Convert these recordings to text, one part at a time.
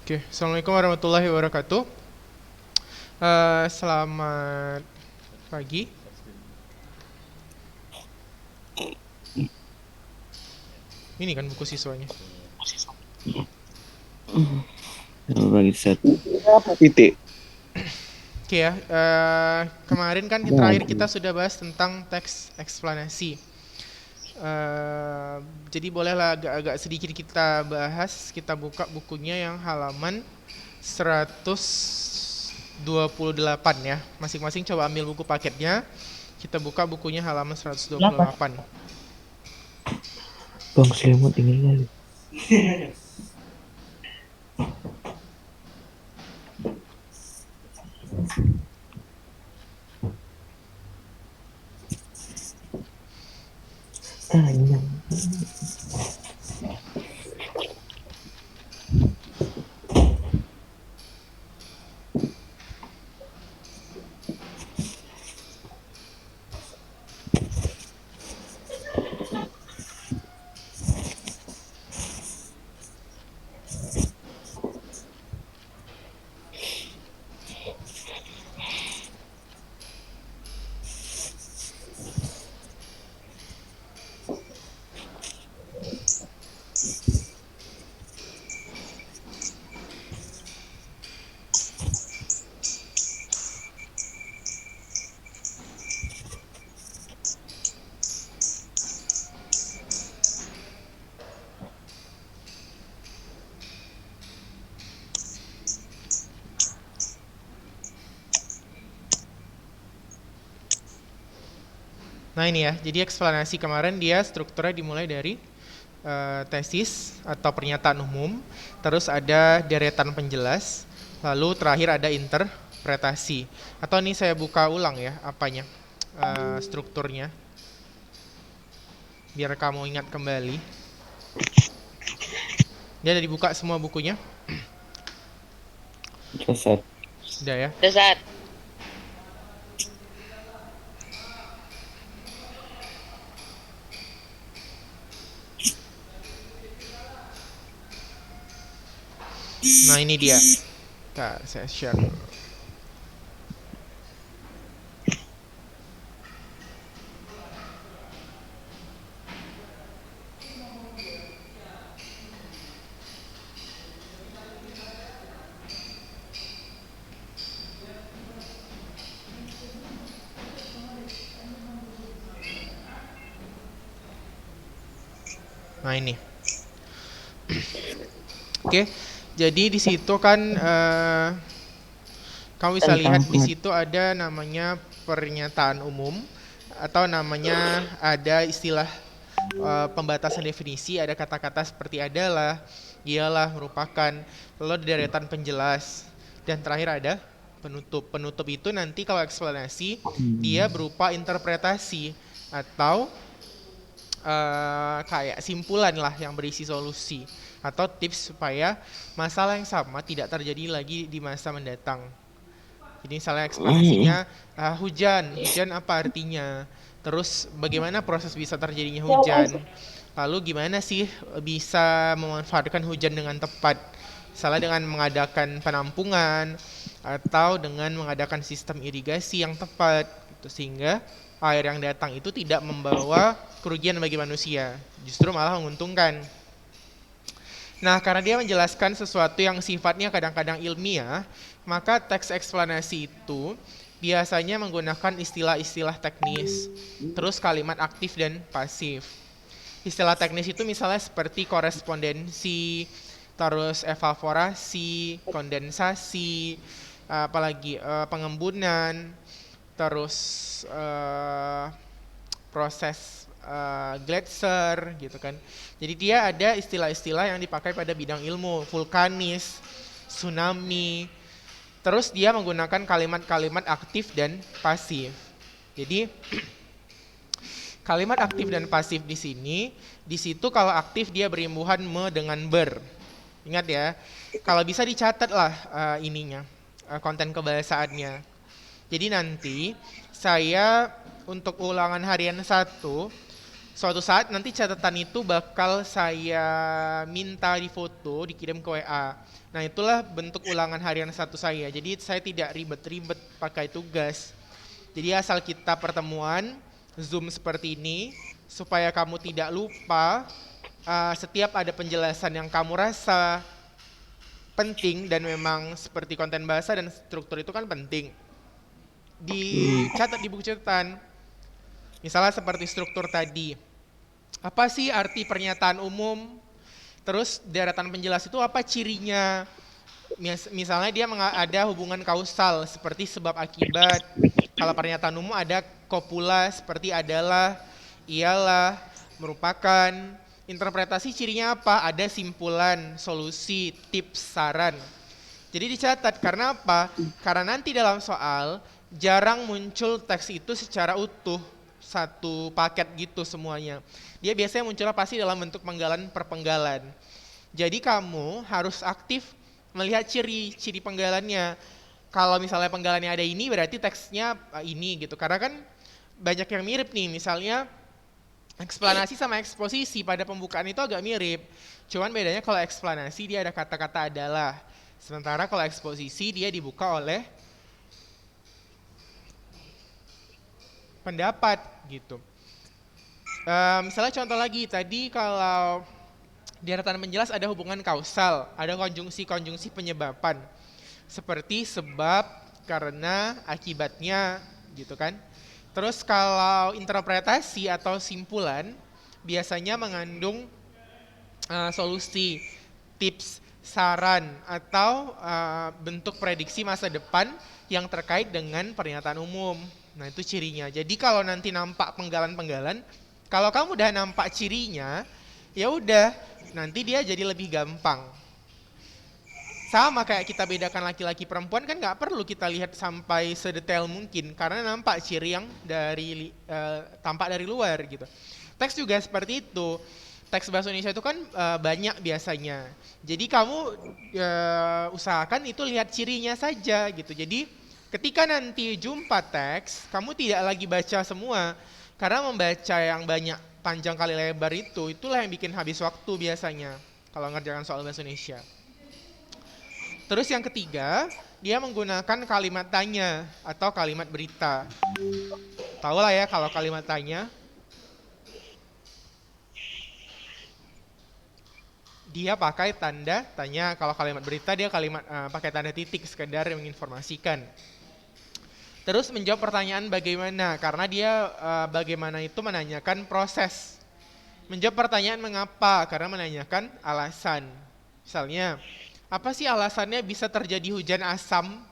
Oke, Assalamualaikum warahmatullahi wabarakatuh. Selamat pagi. Ini kan buku siswanya. Kalau bagi set titik. Oke ya, kemarin kan terakhir kita sudah bahas tentang teks eksplanasi. Eh, jadi bolehlah agak-agak sedikit kita bahas, kita buka bukunya yang halaman 128 ya. Masing-masing coba ambil buku paketnya. Kita buka bukunya halaman 128. Bang selimut dingin kali. Tanya. Nah ini ya, jadi eksplanasi kemarin dia strukturnya dimulai dari tesis atau pernyataan umum, terus ada deretan penjelas, lalu terakhir ada interpretasi. Atau ini saya buka ulang ya apanya, strukturnya, biar kamu ingat kembali. Dia ada dibuka semua bukunya? Set. Udah ya? Dasar. Nah ini dia. Bentar, saya share dulu. Nah ini. Oke, jadi di situ kan kamu bisa lihat di situ ada namanya pernyataan umum atau namanya ada istilah pembatasan definisi, ada kata-kata seperti adalah, ialah, merupakan, lalu ada deretan penjelas, dan terakhir ada penutup. Penutup itu nanti kalau eksplanasi dia berupa interpretasi atau kayak simpulan lah yang berisi solusi atau tips supaya masalah yang sama tidak terjadi lagi di masa mendatang. Jadi misalnya eksplanasinya hujan, hujan apa artinya? Terus bagaimana proses bisa terjadinya hujan? Lalu gimana sih bisa memanfaatkan hujan dengan tepat? Misalnya dengan mengadakan penampungan atau dengan mengadakan sistem irigasi yang tepat, gitu, sehingga air yang datang itu tidak membawa kerugian bagi manusia, justru malah menguntungkan. Nah, karena dia menjelaskan sesuatu yang sifatnya kadang-kadang ilmiah, maka teks eksplanasi itu biasanya menggunakan istilah-istilah teknis, terus kalimat aktif dan pasif. Istilah teknis itu misalnya seperti korespondensi, terus evaporasi, kondensasi, apalagi pengembunan, terus proses gletser gitu kan. Jadi dia ada istilah-istilah yang dipakai pada bidang ilmu, vulkanis, tsunami. Terus dia menggunakan kalimat-kalimat aktif dan pasif. Jadi kalimat aktif dan pasif di situ kalau aktif dia berimbuhan me dengan ber. Ingat ya, kalau bisa dicatat lah konten kebahasaannya. Jadi nanti saya untuk ulangan harian 1 Suatu saat nanti catatan itu bakal saya minta di foto, dikirim ke WA. Nah, itulah bentuk ulangan harian satu saya. Jadi saya tidak ribet-ribet pakai tugas. Jadi asal kita pertemuan Zoom seperti ini supaya kamu tidak lupa, setiap ada penjelasan yang kamu rasa penting dan memang seperti konten bahasa dan struktur itu kan penting. Dicatat di buku catatan. Misalnya seperti struktur tadi. Apa sih arti pernyataan umum? Terus deretan penjelas itu apa cirinya? Misalnya dia ada hubungan kausal seperti sebab akibat. Kalau pernyataan umum ada kopula seperti adalah, ialah, merupakan. Interpretasi cirinya apa? Ada simpulan, solusi, tips, saran. Jadi dicatat karena apa? Karena nanti dalam soal jarang muncul teks itu secara utuh, satu paket gitu semuanya. Dia biasanya munculnya pasti dalam bentuk penggalan per penggalan. Jadi kamu harus aktif melihat ciri penggalannya. Kalau misalnya penggalannya ada ini berarti teksnya ini gitu. Karena kan banyak yang mirip nih, misalnya eksplanasi sama eksposisi pada pembukaan itu agak mirip. Cuman bedanya kalau eksplanasi dia ada kata-kata adalah. Sementara kalau eksposisi dia dibuka oleh pendapat gitu. Misalnya contoh lagi, tadi kalau deretan penjelas ada hubungan kausal, ada konjungsi penyebaban. Seperti sebab, karena, akibatnya gitu kan. Terus kalau interpretasi atau simpulan biasanya mengandung solusi, tips, saran, atau bentuk prediksi masa depan yang terkait dengan pernyataan umum. Nah itu cirinya. Jadi kalau nanti nampak penggalan-penggalan, kalau kamu udah nampak cirinya, ya udah, nanti dia jadi lebih gampang. Sama kayak kita bedakan laki-laki perempuan kan nggak perlu kita lihat sampai sedetail mungkin karena nampak ciri yang tampak dari luar gitu. Teks juga seperti itu. Teks bahasa Indonesia itu kan banyak biasanya. Jadi kamu usahakan itu lihat cirinya saja gitu. Jadi ketika nanti jumpa teks, kamu tidak lagi baca semua. Karena membaca yang banyak panjang kali lebar itulah yang bikin habis waktu biasanya kalau ngerjakan soal bahasa Indonesia. Terus yang ketiga, dia menggunakan kalimat tanya atau kalimat berita. Tahu lah ya kalau kalimat tanya. Dia pakai tanda tanya, kalau kalimat berita dia pakai tanda titik sekedar menginformasikan. Terus menjawab pertanyaan bagaimana, karena dia bagaimana itu menanyakan proses. Menjawab pertanyaan mengapa, karena menanyakan alasan. Misalnya, apa sih alasannya bisa terjadi hujan asam?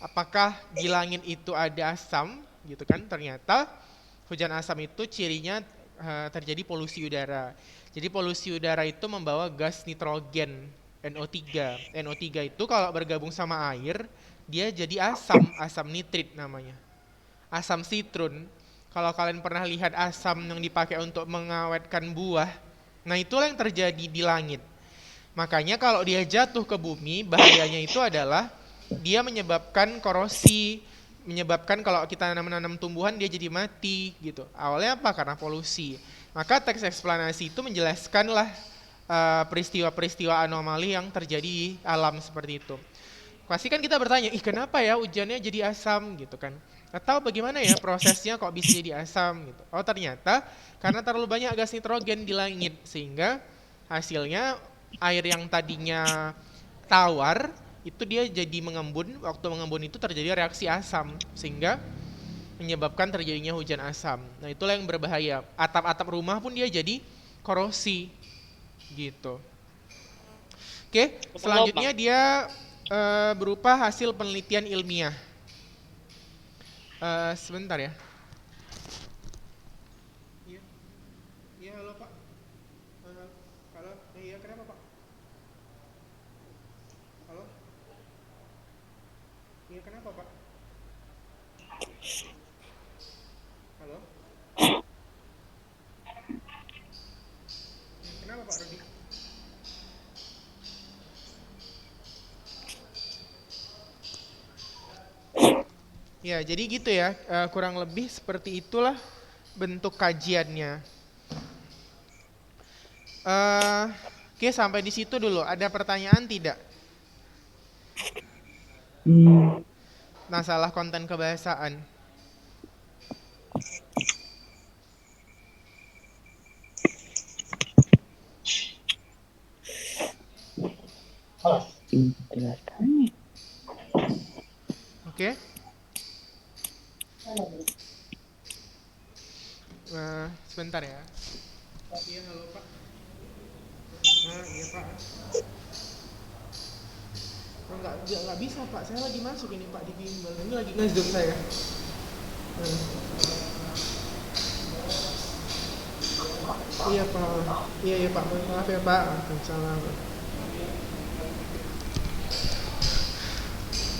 Apakah di langit itu ada asam? Gitu kan, ternyata hujan asam itu cirinya terjadi polusi udara. Jadi polusi udara itu membawa gas nitrogen, NO3. NO3 itu kalau bergabung sama air, dia jadi asam nitrit namanya. Asam sitrun. Kalau kalian pernah lihat asam yang dipakai untuk mengawetkan buah, nah itulah yang terjadi di langit. Makanya kalau dia jatuh ke bumi, bahayanya itu adalah dia menyebabkan korosi, menyebabkan kalau kita menanam tumbuhan dia jadi mati gitu. Awalnya apa? Karena polusi. Maka teks eksplanasi itu menjelaskanlah peristiwa-peristiwa anomali yang terjadi di alam seperti itu. Pasti kan kita bertanya, kenapa ya hujannya jadi asam gitu kan? Atau bagaimana ya prosesnya kok bisa jadi asam gitu? Oh ternyata karena terlalu banyak gas nitrogen di langit sehingga hasilnya air yang tadinya tawar itu dia jadi mengembun. Waktu mengembun itu terjadi reaksi asam sehingga menyebabkan terjadinya hujan asam. Nah itulah yang berbahaya. Atap-atap rumah pun dia jadi korosi gitu. Oke, selanjutnya dia berupa hasil penelitian ilmiah. Sebentar ya. Iya, halo Pak. Halo, iya kenapa Pak? Halo, iya kenapa Pak? Halo, kenapa Pak Rudi? Ya, jadi gitu ya, kurang lebih seperti itulah bentuk kajiannya. Eh, Oke, sampai di situ dulu. Ada pertanyaan tidak? Hmm, Masalah konten kebahasaan. jelaskan. Oke. Sebentar ya. Iya, halo Pak. Iya Pak. Oh, nggak bisa Pak. Saya lagi masuk ini Pak di bimbel. Ini lagi nge-zoom saya. Iya Pak. Iya Pak. Mohon maaf ya Pak. Waalaikumsalam.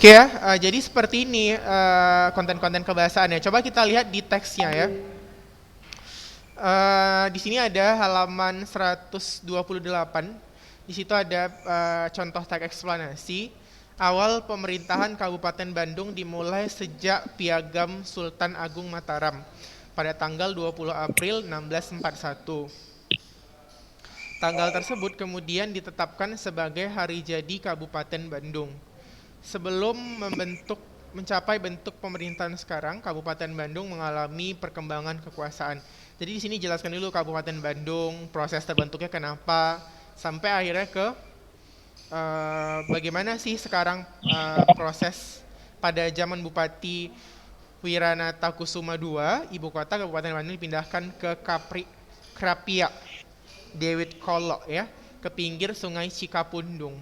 Oke ya, jadi seperti ini konten-konten kebahasaannya. Coba kita lihat di teksnya ya. Di sini ada halaman 128. Di situ ada contoh teks eksplanasi. Awal pemerintahan Kabupaten Bandung dimulai sejak Piagam Sultan Agung Mataram pada tanggal 20 April 1641. Tanggal tersebut kemudian ditetapkan sebagai hari jadi Kabupaten Bandung. Sebelum mencapai bentuk pemerintahan sekarang, Kabupaten Bandung mengalami perkembangan kekuasaan. Jadi di sini jelaskan dulu Kabupaten Bandung, proses terbentuknya kenapa, sampai akhirnya ke bagaimana sih sekarang proses pada zaman Bupati Wiranata Kusuma II, ibu kota Kabupaten Bandung dipindahkan ke Krapia Dewit Kolo ya, ke pinggir Sungai Cikapundung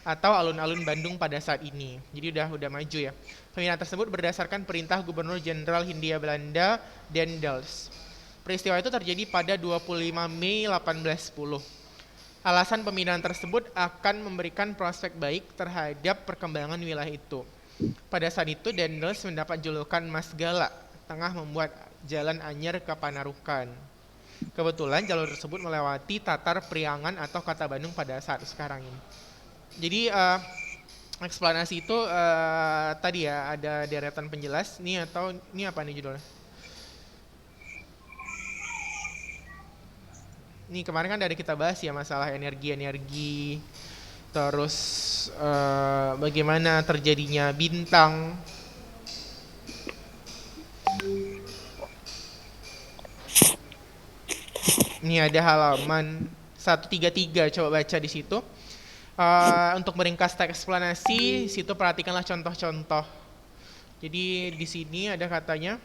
atau alun-alun Bandung pada saat ini. Jadi udah maju ya. Pemindahan tersebut berdasarkan perintah Gubernur Jenderal Hindia Belanda Dendels. Peristiwa itu terjadi pada 25 Mei 1810. Alasan pemindahan tersebut akan memberikan prospek baik terhadap perkembangan wilayah itu. Pada saat itu Dendels mendapat julukan Mas Gala, tengah membuat jalan anyar ke Panarukan. Kebetulan jalur tersebut melewati Tatar Priangan atau Kota Bandung pada saat sekarang ini. Jadi eksplanasi itu tadi ya ada deretan penjelas nih, atau ini apa nih judulnya? Ini kemarin kan dari kita bahas ya masalah energi, terus bagaimana terjadinya bintang. Ini ada halaman 133, coba baca di situ. Untuk meringkas teks eksplanasi, situ perhatikanlah contoh-contoh. Jadi di sini ada katanya,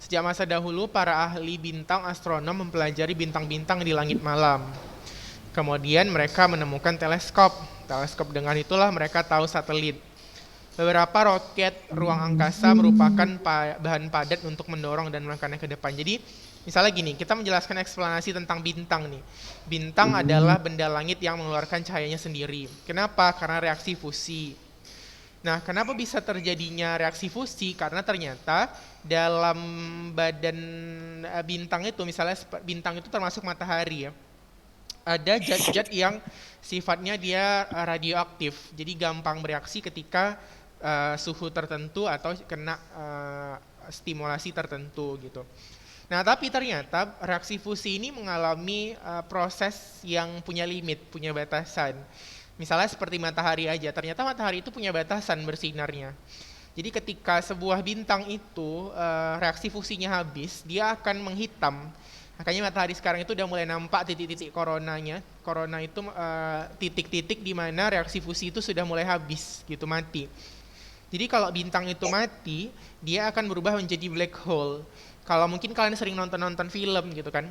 sejak masa dahulu para ahli bintang astronom mempelajari bintang-bintang di langit malam. Kemudian mereka menemukan teleskop. Teleskop dengan itulah mereka tahu satelit. Beberapa roket ruang angkasa merupakan bahan padat untuk mendorong dan menekannya ke depan. Jadi misalnya gini, kita menjelaskan eksplanasi tentang bintang nih. Bintang adalah benda langit yang mengeluarkan cahayanya sendiri. Kenapa? Karena reaksi fusi. Nah, kenapa bisa terjadinya reaksi fusi? Karena ternyata dalam badan bintang itu, misalnya bintang itu termasuk matahari ya, ada zat-zat yang sifatnya dia radioaktif. Jadi gampang bereaksi ketika suhu tertentu atau kena stimulasi tertentu gitu. Nah, tapi ternyata reaksi fusi ini mengalami proses yang punya limit, punya batasan. Misalnya seperti matahari aja, ternyata matahari itu punya batasan bersinarnya. Jadi ketika sebuah bintang itu reaksi fusinya habis, dia akan menghitam. Makanya matahari sekarang itu udah mulai nampak titik-titik coronanya. Corona itu titik-titik di mana reaksi fusi itu sudah mulai habis, gitu, mati. Jadi kalau bintang itu mati, dia akan berubah menjadi black hole. Kalau mungkin kalian sering nonton-nonton film gitu kan,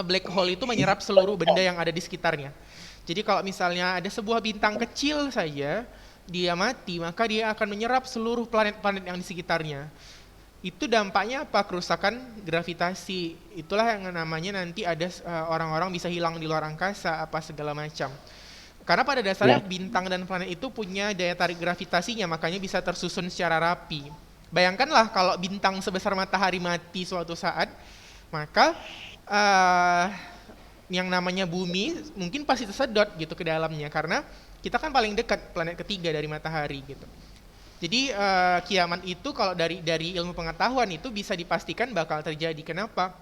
black hole itu menyerap seluruh benda yang ada di sekitarnya. Jadi kalau misalnya ada sebuah bintang kecil saja, dia mati, maka dia akan menyerap seluruh planet-planet yang di sekitarnya. Itu dampaknya apa? Kerusakan gravitasi. Itulah yang namanya nanti ada orang-orang bisa hilang di luar angkasa, apa segala macam. Karena pada dasarnya Ya. bintang dan planet itu punya daya tarik gravitasinya, makanya bisa tersusun secara rapi. Bayangkanlah kalau bintang sebesar matahari mati suatu saat, maka uh, yang namanya bumi mungkin pasti tersedot gitu ke dalamnya, karena kita kan paling dekat planet ketiga dari matahari gitu. Jadi kiamat itu kalau dari ilmu pengetahuan itu bisa dipastikan bakal terjadi. Kenapa?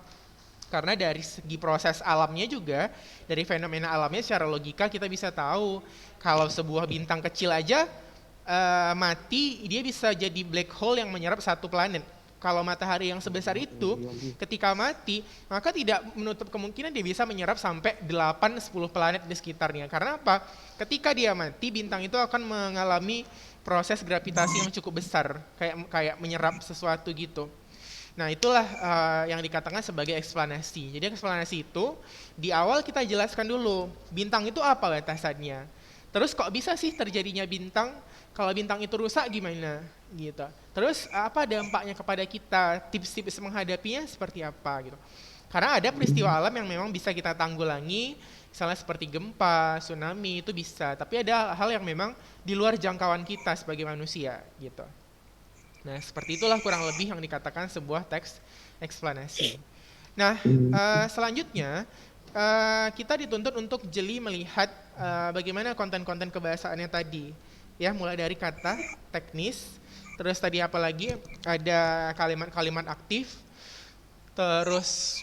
Karena dari segi proses alamnya juga, dari fenomena alamnya secara logika kita bisa tahu kalau sebuah bintang kecil aja mati, dia bisa jadi black hole yang menyerap satu planet. Kalau matahari yang sebesar itu, ketika mati, maka tidak menutup kemungkinan dia bisa menyerap sampai 8-10 planet di sekitarnya. Karena apa? Ketika dia mati, bintang itu akan mengalami proses gravitasi yang cukup besar, kayak menyerap sesuatu gitu. Nah, itulah yang dikatakan sebagai eksplanasi. Jadi eksplanasi itu di awal kita jelaskan dulu, bintang itu apa batasannya. Terus kok bisa sih terjadinya bintang? Kalau bintang itu rusak gimana? Gitu. Terus apa dampaknya kepada kita? Tips-tips menghadapinya seperti apa gitu. Karena ada peristiwa alam yang memang bisa kita tanggulangi, misalnya seperti gempa, tsunami itu bisa. Tapi ada hal yang memang di luar jangkauan kita sebagai manusia gitu. Nah, seperti itulah kurang lebih yang dikatakan sebuah teks eksplanasi. Nah, selanjutnya kita dituntut untuk jeli melihat bagaimana konten-konten kebahasaannya tadi. Ya, mulai dari kata teknis, terus tadi apa lagi? Ada kalimat-kalimat aktif, terus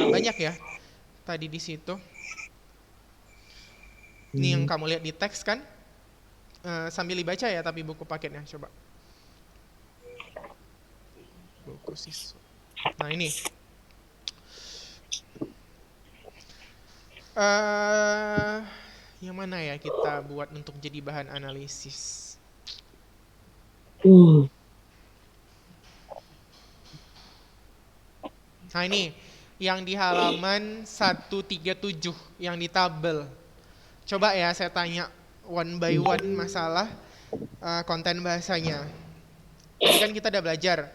banyak ya tadi di situ. Ini yang kamu lihat di teks kan? Sambil dibaca ya, tapi buku paketnya coba. Buku siswa. Nah ini. Yang mana ya kita buat untuk jadi bahan analisis? Nah ini, yang di halaman 137, yang di tabel. Coba ya saya tanya one by one masalah konten bahasanya. Tadi kan kita udah belajar.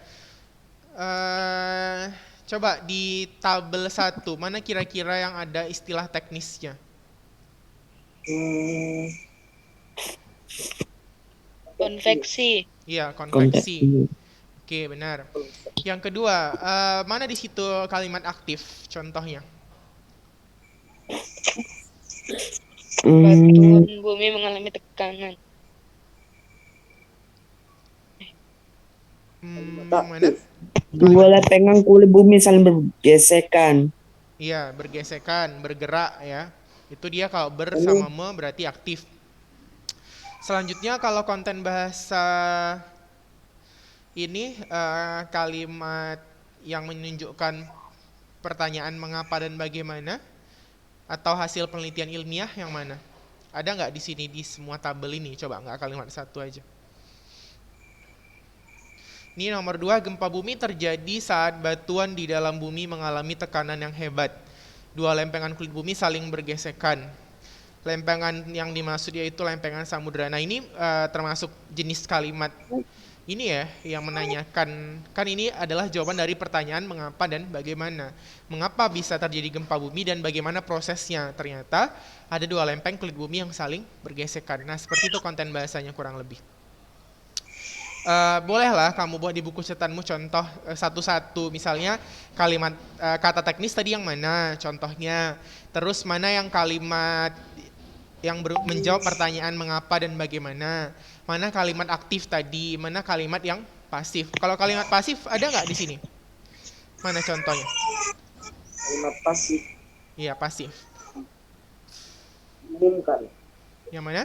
Coba di tabel 1, mana kira-kira yang ada istilah teknisnya? Konveksi. Iya, konveksi. Oke, benar. Yang kedua, mana di situ kalimat aktif contohnya? Batuan bumi mengalami tekanan. Mana? Dua lempengan kulit bumi saling bergesekan. Iya, bergesekan, bergerak ya. Itu dia kalau ber sama me berarti aktif. Selanjutnya kalau konten bahasa ini kalimat yang menunjukkan pertanyaan mengapa dan bagaimana atau hasil penelitian ilmiah yang mana? Ada nggak di sini di semua tabel ini? Coba nggak kalimat satu aja. Ini nomor 2, gempa bumi terjadi saat batuan di dalam bumi mengalami tekanan yang hebat. Dua lempengan kulit bumi saling bergesekan. Lempengan yang dimaksud yaitu lempengan samudera. Nah ini termasuk jenis kalimat ini ya yang menanyakan, kan ini adalah jawaban dari pertanyaan mengapa dan bagaimana. Mengapa bisa terjadi gempa bumi dan bagaimana prosesnya? Ternyata ada dua lempeng kulit bumi yang saling bergesekan. Nah seperti itu konten bahasanya kurang lebih. Bolehlah kamu buat di buku catatanmu contoh satu-satu, misalnya kalimat kata teknis tadi yang mana contohnya, terus mana yang kalimat yang menjawab pertanyaan mengapa dan bagaimana, mana kalimat aktif tadi, mana kalimat yang pasif. Kalau kalimat pasif ada nggak di sini? Mana contohnya? Kalimat pasif. Iya, pasif. Umumkan. Yang mana?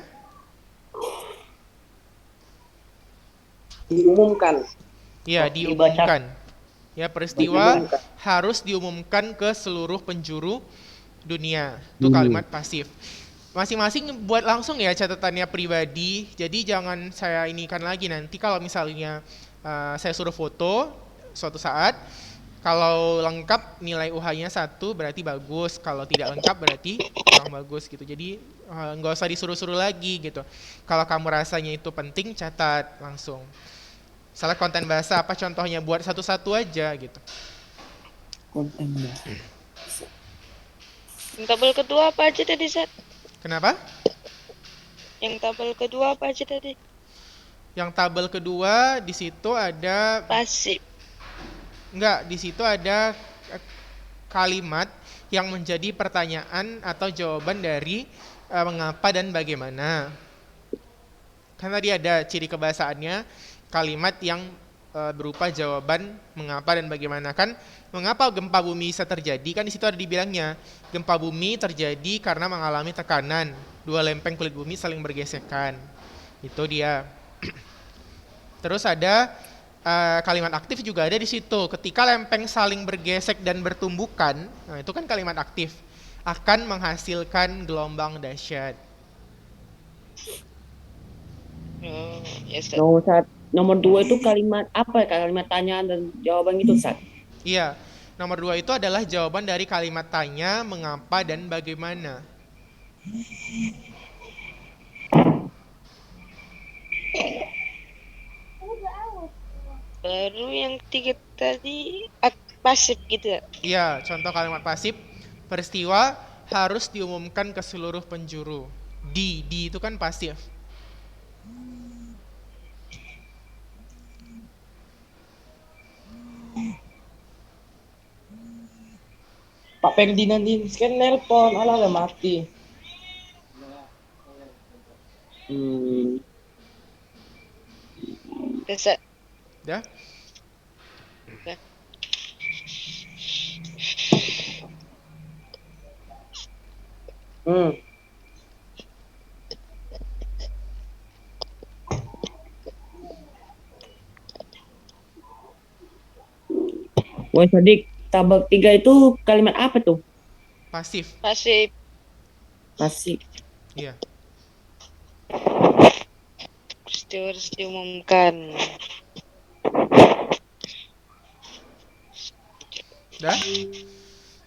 Diumumkan. Iya, diumumkan. Ya, peristiwa harus diumumkan ke seluruh penjuru dunia. Itu kalimat pasif. Masing-masing buat langsung ya catatannya pribadi. Jadi jangan saya inikan lagi nanti kalau misalnya saya suruh foto suatu saat, kalau lengkap nilai UH-nya 1 berarti bagus, kalau tidak lengkap berarti kurang bagus gitu. Jadi nggak usah disuruh-suruh lagi gitu. Kalau kamu rasanya itu penting, catat langsung. Misalnya konten bahasa apa contohnya, buat satu-satu aja gitu. Konten bahasa. Yang tabel kedua apa aja tadi, Sat? Kenapa? Yang tabel kedua apa aja tadi? Yang tabel kedua di situ ada Pasif. enggak, di situ ada kalimat yang menjadi pertanyaan atau jawaban dari mengapa dan bagaimana. Kan tadi ada ciri kebahasaannya, kalimat yang berupa jawaban mengapa dan bagaimana. Kan mengapa gempa bumi bisa terjadi? Kan di situ ada dibilangnya, gempa bumi terjadi karena mengalami tekanan. Dua lempeng kulit bumi saling bergesekan. Itu dia. Terus ada kalimat aktif juga ada di situ. Ketika lempeng saling bergesek dan bertumbukan, nah itu kan kalimat aktif, akan menghasilkan gelombang dahsyat. Ya, Ustaz. Nomor 2 itu kalimat apa? Kalimat tanya dan jawaban itu, Ustaz. Iya, nomor 2 itu adalah jawaban dari kalimat tanya, mengapa, dan bagaimana. Baru yang 3 tadi pasif gitu ya. Iya, contoh kalimat pasif, peristiwa harus diumumkan ke seluruh penjuru. Di itu kan pasif. Pak Ferdinand ini kan nelpon, alah udah mati. Ustaz. Udah? Udah. Wah, Sadik, tabel 3 itu kalimat apa tuh? Pasif. Pasif. Masih. Iya. Peristiwa harus diumumkan. Udah?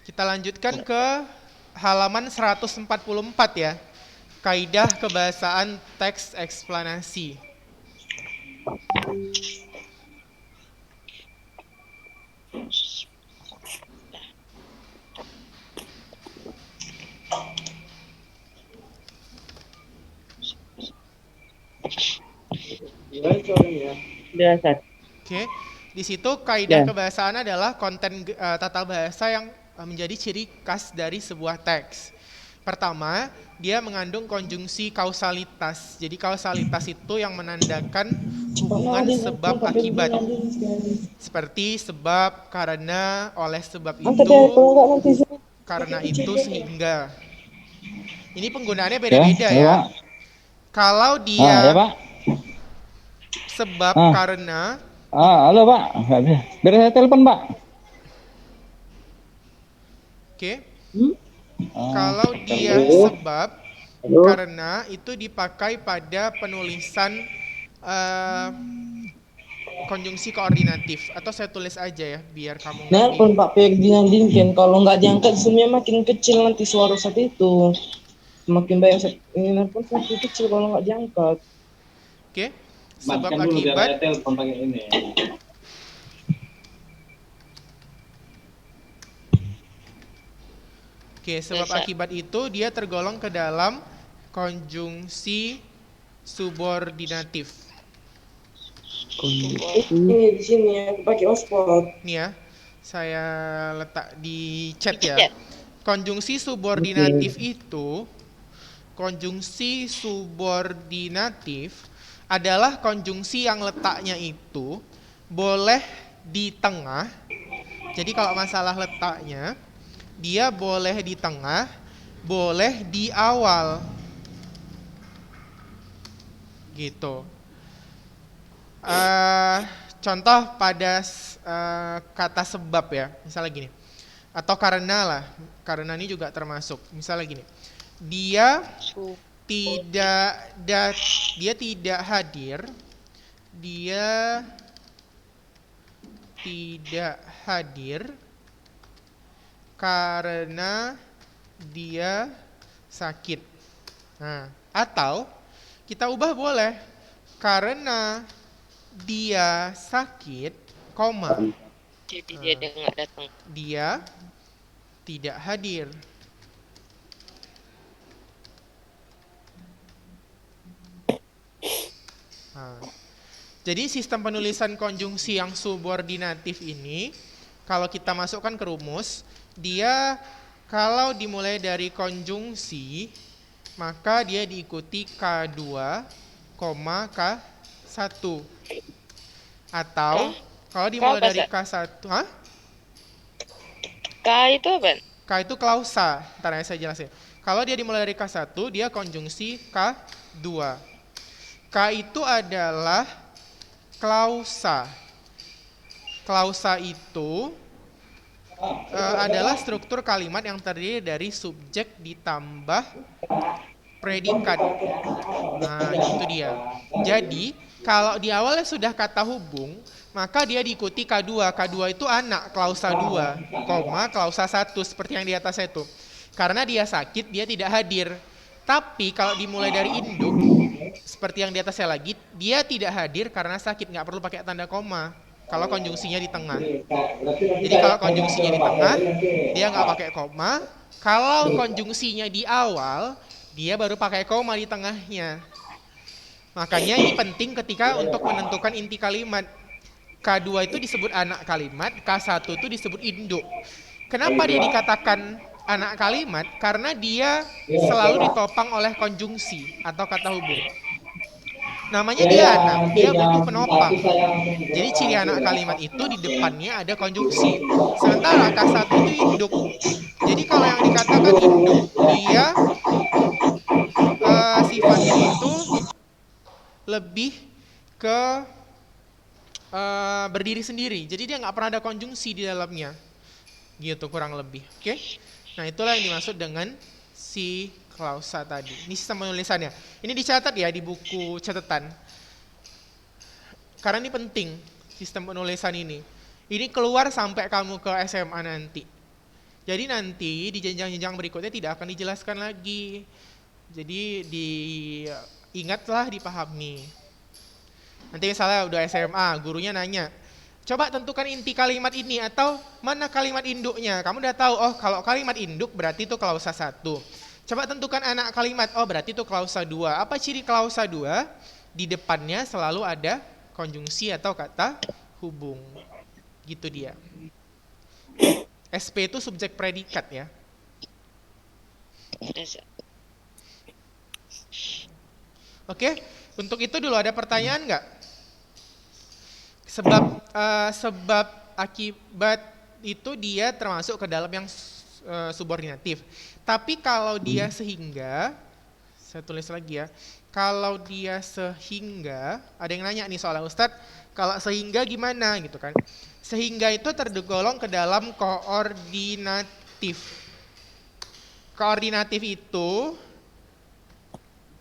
Kita lanjutkan ke halaman 144 ya. Kaidah kebahasaan teks eksplanasi. Udah, Ustaz. Oke. Di situ kaidah Ya. kebahasaan adalah konten tata bahasa yang menjadi ciri khas dari sebuah teks. Pertama, dia mengandung konjungsi kausalitas. Jadi kausalitas itu yang menandakan hubungan sebab akibat. Seperti sebab, karena, oleh sebab itu, karena itu, sehingga. Ini penggunaannya beda-beda ya. Kalau Ya, dia Pak. sebab, karena, Halo, Pak. Nggak bisa. Biar saya telepon, Pak. oke. Kalau dia sebab, karena itu dipakai pada penulisan konjungsi koordinatif. Atau saya tulis aja ya, biar kamu nggak Nelpon bingung. Pak Ferdinand Dinken, kalau nggak diangkat zoomnya makin kecil nanti suara saat itu. Semakin banyak ini nelpon semakin kecil kalau nggak diangkat. Oke. Sebab akibat, telepon pakai ini. oke, sebab Bisa. akibat itu dia tergolong ke dalam konjungsi subordinatif. Ini di sini aku pakai hotspot. Nih ya, saya letak di chat Di ya. chat. Konjungsi subordinatif itu, konjungsi subordinatif adalah konjungsi yang letaknya itu boleh di tengah. Jadi kalau masalah letaknya, dia boleh di tengah, boleh di awal. Gitu. Contoh pada kata sebab ya, misalnya gini, atau karena lah, karena ini juga termasuk. Misalnya gini, dia tidak hadir, dia tidak hadir karena dia sakit. Nah, atau kita ubah boleh, karena dia sakit, koma, Jadi dia nggak datang. dia tidak hadir. Nah, jadi sistem penulisan konjungsi yang subordinatif ini, kalau kita masukkan ke rumus, dia kalau dimulai dari konjungsi, maka dia diikuti K2 koma K1. Atau kalau K dimulai apa, dari Zak? K1, hah? K itu apa? K itu klausa. Ntar ya saya jelasin. Kalau dia dimulai dari K1, dia konjungsi K2. K itu adalah klausa. Klausa itu adalah struktur kalimat yang terdiri dari subjek ditambah predikat. Nah, itu dia. Jadi, kalau di awalnya sudah kata hubung, maka dia diikuti K2. K2 itu anak klausa 2, koma klausa 1, seperti yang di atas itu. Karena dia sakit, dia tidak hadir. Tapi kalau dimulai dari induk, seperti yang di atasnya lagi, dia tidak hadir karena sakit, nggak perlu pakai tanda koma. Kalau konjungsinya di tengah. Jadi kalau konjungsinya di tengah, dia nggak pakai koma. Kalau konjungsinya di awal, dia baru pakai koma di tengahnya. Makanya ini penting ketika untuk menentukan inti kalimat. K2 itu disebut anak kalimat, K1 itu disebut induk. Kenapa dia dikatakan anak kalimat? Karena dia selalu ditopang oleh konjungsi atau kata hubung. Namanya dia anak, dia butuh penopang. Jadi ciri anak kalimat itu di depannya ada konjungsi. Sementara K1 itu induk. Jadi kalau yang dikatakan induk, dia sifatnya itu lebih ke berdiri sendiri. Jadi dia nggak pernah ada konjungsi di dalamnya. Gitu kurang lebih. Oke? Nah itulah yang dimaksud dengan si klausa tadi. Ini sistem penulisannya. Ini dicatat ya di buku catatan. Karena ini penting sistem penulisan ini. Ini keluar sampai kamu ke SMA nanti. Jadi nanti di jenjang-jenjang berikutnya tidak akan dijelaskan lagi. Jadi diingatlah, dipahami. Nanti misalnya udah SMA, gurunya nanya, coba tentukan inti kalimat ini atau mana kalimat induknya. Kamu udah tahu, oh kalau kalimat induk berarti itu klausa 1. Coba tentukan anak kalimat, oh berarti itu klausa 2. Apa ciri klausa 2? Di depannya selalu ada konjungsi atau kata hubung. Gitu dia. SP itu subjek predikat ya. Oke, untuk itu dulu ada pertanyaan nggak? Sebab akibat itu dia termasuk ke dalam yang subordinatif. Tapi kalau dia sehingga, saya tulis lagi ya. Kalau dia sehingga, ada yang nanya nih soalnya Ustadz, kalau sehingga gimana gitu kan? Sehingga itu tergolong ke dalam koordinatif. Koordinatif itu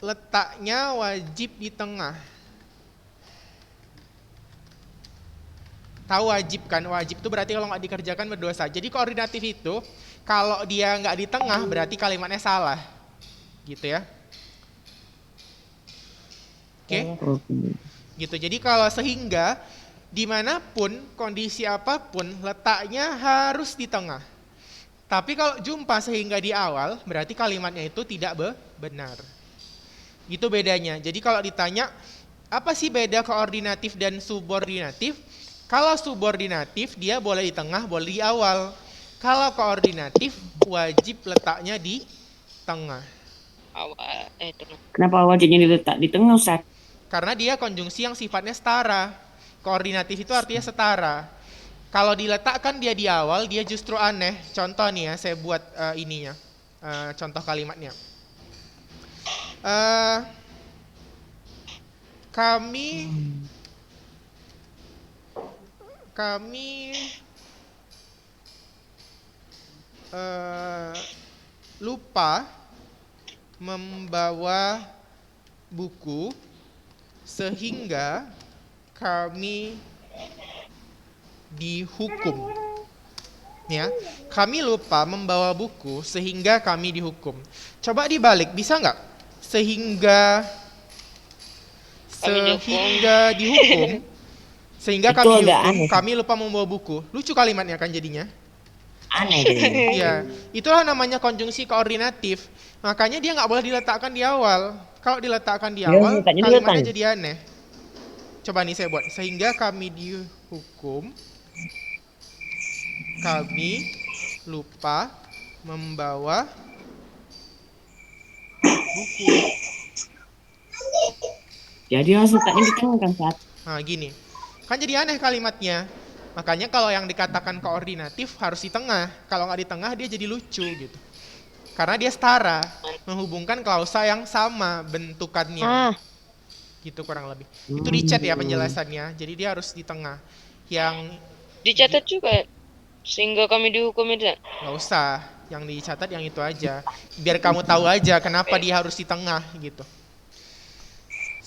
letaknya wajib di tengah. Tahu wajib kan? Wajib itu berarti kalau nggak dikerjakan berdosa. Jadi koordinatif itu kalau dia nggak di tengah berarti kalimatnya salah. Gitu ya. Oke? Gitu. Jadi kalau sehingga dimanapun kondisi apapun letaknya harus di tengah. Tapi kalau jumpa sehingga di awal berarti kalimatnya itu tidak benar. Gitu bedanya. Jadi kalau ditanya apa sih beda koordinatif dan subordinatif? Kalau subordinatif dia boleh di tengah, boleh di awal. Kalau koordinatif wajib letaknya di tengah. Kenapa wajibnya diletak di tengah, Ustaz? Karena dia konjungsi yang sifatnya setara. Koordinatif itu artinya setara. Kalau diletakkan dia di awal, dia justru aneh. Contoh nih ya, saya buat ininya. Contoh kalimatnya. Kami lupa membawa buku sehingga kami dihukum. Ya, kami lupa membawa buku sehingga kami dihukum. Coba dibalik, bisa nggak? Sehingga dihukum, sehingga Itu kami agak dihukum, aneh. kami lupa membawa buku. Lucu kalimatnya kan jadinya. Aneh deh. Iya, itulah namanya konjungsi koordinatif. Makanya dia nggak boleh diletakkan di awal. Kalau diletakkan di Dia awal, letaknya di kalimatnya belakang. jadi aneh. Coba nih saya buat. Sehingga kami dihukum, kami lupa membawa buku. Jadi harus letaknya di tengah kan saat. Nah, gini. Kan jadi aneh kalimatnya. Makanya kalau yang dikatakan koordinatif harus di tengah. Kalau nggak di tengah dia jadi lucu gitu. Karena dia setara, menghubungkan klausa yang sama bentukannya. Ah, Gitu kurang lebih. Itu di chat ya penjelasannya. Jadi dia harus di tengah. Yang dicatat juga sehingga kami dihukum itu. nggak usah, yang dicatat yang itu aja. Biar kamu tahu aja kenapa dia harus di tengah gitu.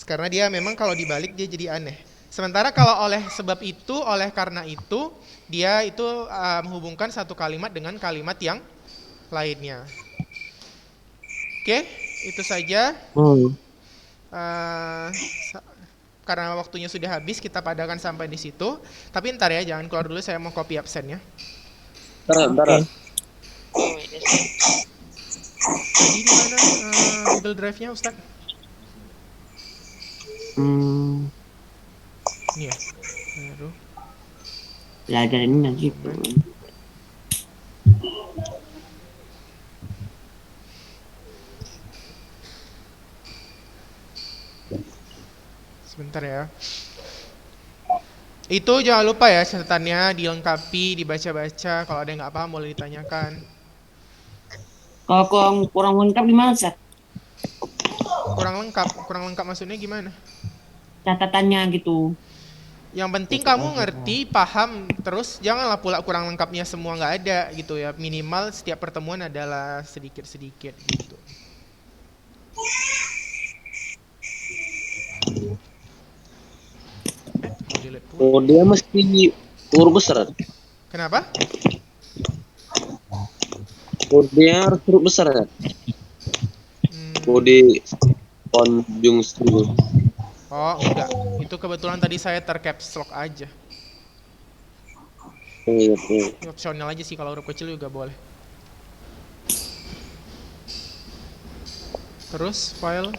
Karena dia memang kalau dibalik dia jadi aneh. Sementara kalau oleh sebab itu, oleh karena itu, dia itu menghubungkan satu kalimat dengan kalimat yang lainnya. Oke, itu saja. Eh, karena waktunya sudah habis, kita padakan sampai di situ. Tapi ntar ya, jangan keluar dulu, saya mau copy absennya. Bentar. Oh, iya. Jadi di mana Google Drive-nya, Ustaz? Ini ya. Baru. Belajar ini nanti. Sebentar ya. Itu jangan lupa ya catatannya dilengkapi, dibaca-baca. Kalau ada yang nggak paham boleh ditanyakan. Kalau kurang lengkap gimana Sat? Kurang lengkap maksudnya gimana? Catatannya gitu. Yang penting kamu ngerti, paham, terus janganlah pula kurang lengkapnya semua nggak ada gitu ya. Minimal setiap pertemuan adalah sedikit-sedikit gitu. Delete pula. Oh, dia mesti huruf besar. Kenapa? Dia harus huruf besar kan? Kode konjungsi. Oh enggak, itu kebetulan tadi saya tercaps lock aja. Iya. Opsional aja sih, kalau huruf kecil juga boleh. Terus file